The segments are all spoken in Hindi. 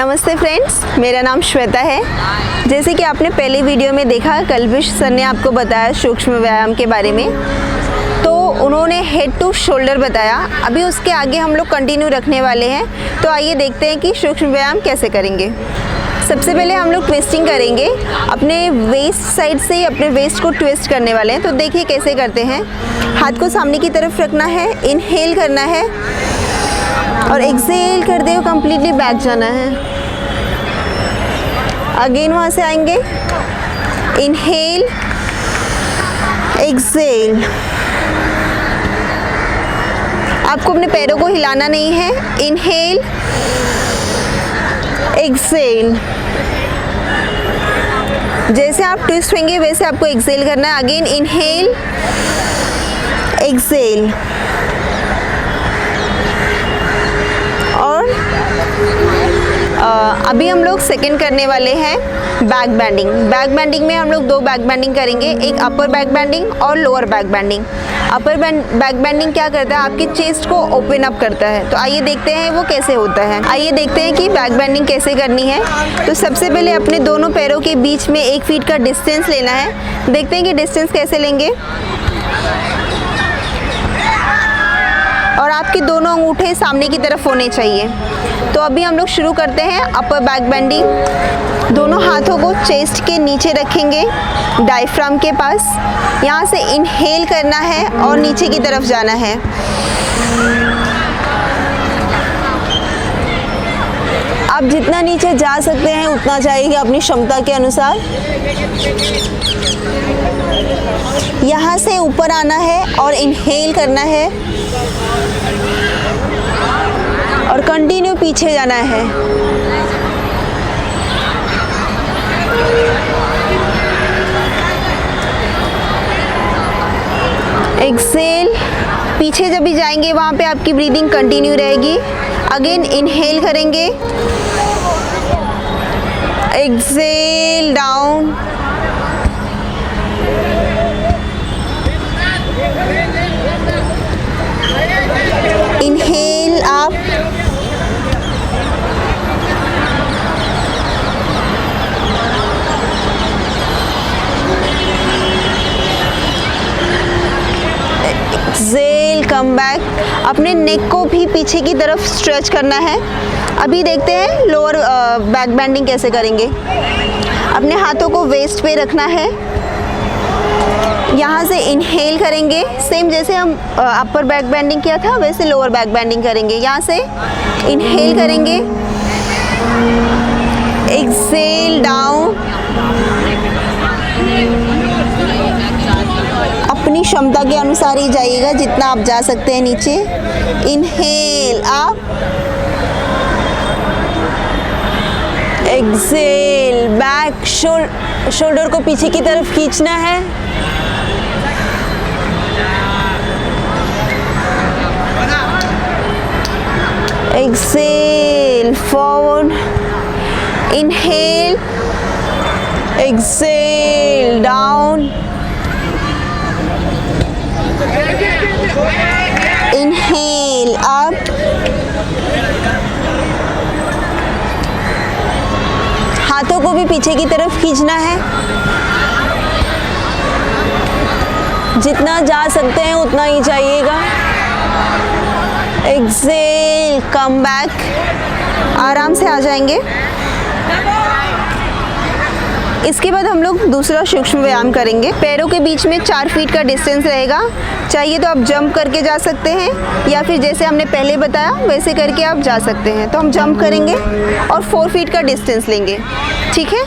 नमस्ते फ्रेंड्स, मेरा नाम श्वेता है। जैसे कि आपने पहले वीडियो में देखा, कल्विश सर ने आपको बताया सूक्ष्म व्यायाम के बारे में, तो उन्होंने हेड टू शोल्डर बताया। अभी उसके आगे हम लोग कंटिन्यू रखने वाले हैं। तो आइए देखते हैं कि सूक्ष्म व्यायाम कैसे करेंगे। सबसे पहले हम लोग ट्विस्टिंग करेंगे। अपने वेस्ट साइड से अपने वेस्ट को ट्विस्ट करने वाले हैं। तो देखिए कैसे करते हैं। हाथ को सामने की तरफ रखना है, इनहेल करना है और एक्सहेल करते हुए कंप्लीटली बैक जाना है। अगेन वहाँ से आएंगे, इनहेल, एक्सहेल। आपको अपने पैरों को हिलाना नहीं है। Inhale, exhale. जैसे आप ट्विस्ट होंगे वैसे आपको एक्सहेल करना है। Again inhale, exhale. और अभी हम लोग सेकंड करने वाले हैं बैक बेंडिंग। बैक बेंडिंग में हम लोग दो बैक बेंडिंग करेंगे, एक अपर बैक बेंडिंग और lower back bending. Upper back bending क्या करता है, आपकी चेस्ट को ओपन अप करता है। तो आइए देखते हैं वो कैसे होता है। आइए देखते हैं कि बैक बेंडिंग कैसे करनी है। तो सबसे पहले अपने दोनों पैरों के बीच में 1 फीट का डिस्टेंस लेना है। देखते हैं कि डिस्टेंस कैसे लेंगे। और आपके दोनों अंगूठे सामने की तरफ होने चाहिए। तो अभी हम लोग शुरू करते हैं अपर बैक बेंडिंग। दोनों हाथों को चेस्ट के नीचे रखेंगे, डायफ्राम के पास। यहाँ से इनहेल करना है और नीचे की तरफ जाना है। आप जितना नीचे जा सकते हैं उतना जाइए अपनी क्षमता के अनुसार। यहाँ से ऊपर आना है और इनहेल करना है और कंटिन्यू पीछे जाना है। एक्सहेल। पीछे जब भी जाएंगे वहाँ पे आपकी ब्रीदिंग कंटिन्यू रहेगी। अगेन इनहेल करेंगे, exhale down, inhale up, exhale come back. अपने नेक को भी पीछे की तरफ स्ट्रेच करना है। अभी देखते हैं लोअर बैक बेंडिंग कैसे करेंगे। अपने हाथों को वेस्ट पे रखना है। यहाँ से इनहेल करेंगे, सेम जैसे हम अपर बैक बेंडिंग किया था वैसे लोअर बैक बेंडिंग करेंगे। यहाँ से इनहेल करेंगे, एक्सहेल डाउन। अपनी क्षमता के अनुसार ही जाइएगा, जितना आप जा सकते हैं नीचे। Inhale up, exhale back. Shoulder को पीछे की तरफ खींचना है। Exhale forward, inhale, exhale down, inhale up, हाथों को भी पीछे की तरफ खींचना है। जितना जा सकते हैं उतना ही जाइएगा। एक्सहेल कम बैक, आराम से आ जाएंगे। इसके बाद हम लोग दूसरा सूक्ष्म व्यायाम करेंगे। पैरों के बीच में 4 फीट का डिस्टेंस रहेगा। चाहिए तो आप जंप करके जा सकते हैं या फिर जैसे हमने पहले बताया वैसे करके आप जा सकते हैं। तो हम जंप करेंगे और 4 फीट का डिस्टेंस लेंगे, ठीक है।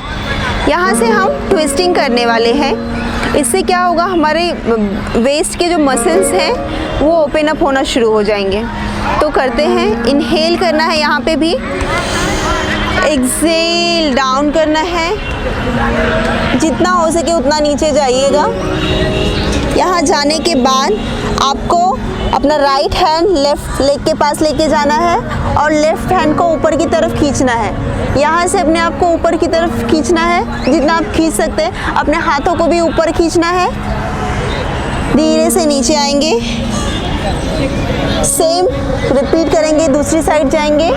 यहाँ से हम ट्विस्टिंग करने वाले हैं। इससे क्या होगा, हमारे वेस्ट के जो मसल्स हैं वो ओपन अप होना शुरू हो जाएंगे। तो करते हैं, इनहेल करना है यहाँ पे भी, एक्सहेल डाउन करना है। जितना हो सके उतना नीचे जाइएगा। यहाँ जाने के बाद आपको अपना राइट हैंड लेफ्ट लेग के पास लेके जाना है और लेफ्ट हैंड को ऊपर की तरफ खींचना है। यहाँ से अपने आप को ऊपर की तरफ खींचना है जितना आप खींच सकते हैं। अपने हाथों को भी ऊपर खींचना है। धीरे से नीचे आएंगे। सेम रिपीट करेंगे, दूसरी साइड जाएंगे।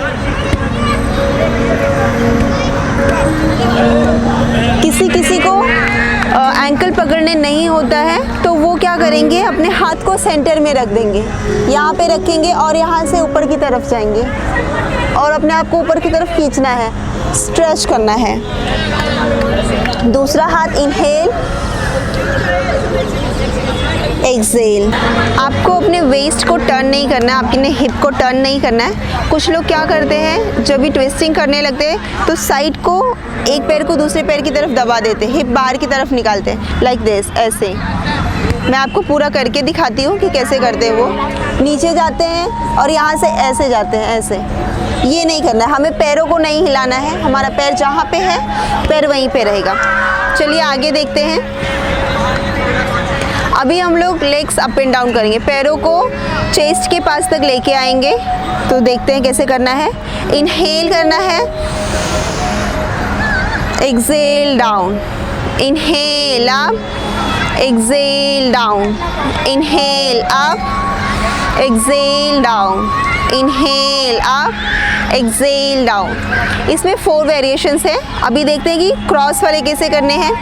किसी किसी को एंकल पकड़ने नहीं होता है तो वो क्या करेंगे, अपने हाथ को सेंटर में रख देंगे, यहाँ पे रखेंगे और यहाँ से ऊपर की तरफ जाएंगे और अपने आप को ऊपर की तरफ खींचना है, स्ट्रेच करना है। दूसरा हाथ इनहेल, एक्सेल। आपको अपने वेस्ट को टर्न नहीं करना है, आपने हिप को टर्न नहीं करना है। कुछ लोग क्या करते हैं, जब भी ट्विस्टिंग करने लगते हैं तो साइड को, एक पैर को दूसरे पैर की तरफ दबा देते हैं, हिप बाहर की तरफ निकालते हैं, लाइक दिस, ऐसे। मैं आपको पूरा करके दिखाती हूँ कि कैसे करते हैं वो। नीचे जाते हैं और यहाँ से ऐसे जाते हैं, ऐसे। ये नहीं करना है, हमें पैरों को नहीं हिलाना है, हमारा पैर जहाँ पे है पैर वहीं पे रहेगा। चलिए आगे देखते हैं। अभी हम लोग लेग्स अप एंड डाउन करेंगे, पैरों को चेस्ट के पास तक लेके आएंगे। तो देखते हैं कैसे करना है। इनहेल करना है, exhale down, inhale up, exhale down, inhale up, exhale down, inhale up, exhale down. इसमें 4 वेरिएशंस हैं। अभी देखते हैं कि क्रॉस वाले कैसे करने हैं।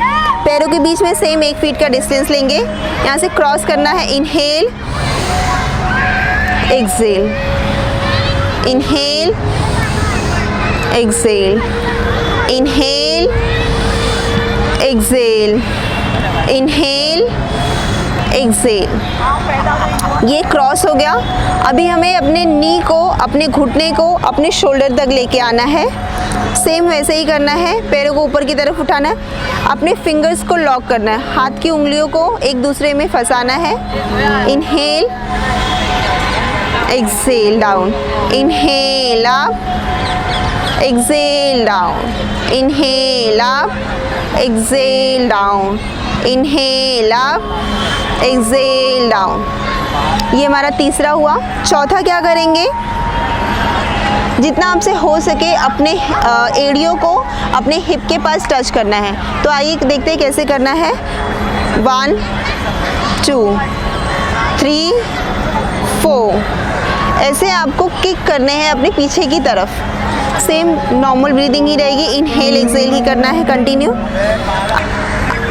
पैरों के बीच में सेम 1 फीट का डिस्टेंस लेंगे, यहाँ से क्रॉस करना है। Inhale, exhale, inhale, exhale, inhale, exhale, inhale, exhale. ये क्रॉस हो गया। अभी हमें अपने नी को, अपने घुटने को अपने शोल्डर तक लेके आना है। सेम वैसे ही करना है, पैरों को ऊपर की तरफ उठाना है, अपने फिंगर्स को लॉक करना है, हाथ की उंगलियों को एक दूसरे में फंसाना है। Inhale, exhale down, inhale up, exhale down, inhale up, exhale down, inhale up, exhale down. ये हमारा तीसरा हुआ। चौथा क्या करेंगे, जितना आपसे हो सके अपने एड़ियों को अपने हिप के पास टच करना है। तो आइए देखते हैं कैसे करना है। 1 2 3 4 ऐसे आपको किक करने हैं अपने पीछे की तरफ। सेम नॉर्मल ब्रीदिंग ही रहेगी, इनहेल एक्सेल ही करना है कंटिन्यू।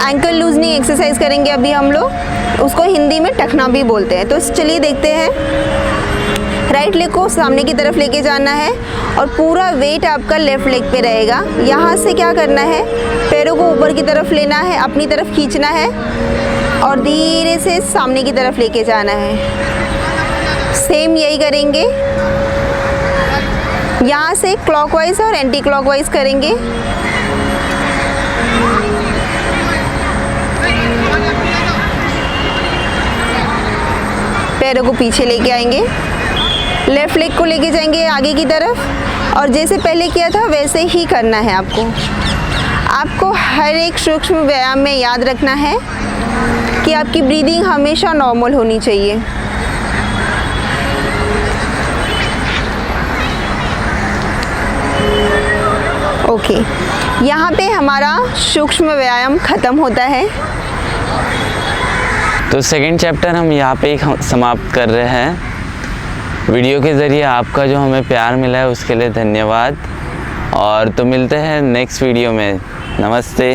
एंकल लूजनिंग एक्सरसाइज करेंगे अभी हम लोग, उसको हिंदी में टखना भी बोलते हैं। तो चलिए देखते हैं। राइट लेग को सामने की तरफ लेके जाना है और पूरा वेट आपका लेफ्ट लेग पे रहेगा। यहाँ से क्या करना है, पैरों को ऊपर की तरफ लेना है, अपनी तरफ खींचना है और धीरे से सामने की तरफ लेके जाना है। सेम यही करेंगे। यहाँ से क्लॉकवाइज और एंटी क्लॉकवाइज करेंगे। पैरों को पीछे लेके आएंगे, लेफ्ट लेग को लेके जाएंगे आगे की तरफ और जैसे पहले किया था वैसे ही करना है आपको। आपको हर एक सूक्ष्म व्यायाम में याद रखना है कि आपकी ब्रीदिंग हमेशा नॉर्मल होनी चाहिए। ओके, यहाँ पे हमारा सूक्ष्म व्यायाम ख़त्म होता है। तो सेकंड चैप्टर हम यहाँ पे ही समाप्त कर रहे हैं। वीडियो के ज़रिए आपका जो हमें प्यार मिला है उसके लिए धन्यवाद। और तो मिलते हैं नेक्स्ट वीडियो में। नमस्ते।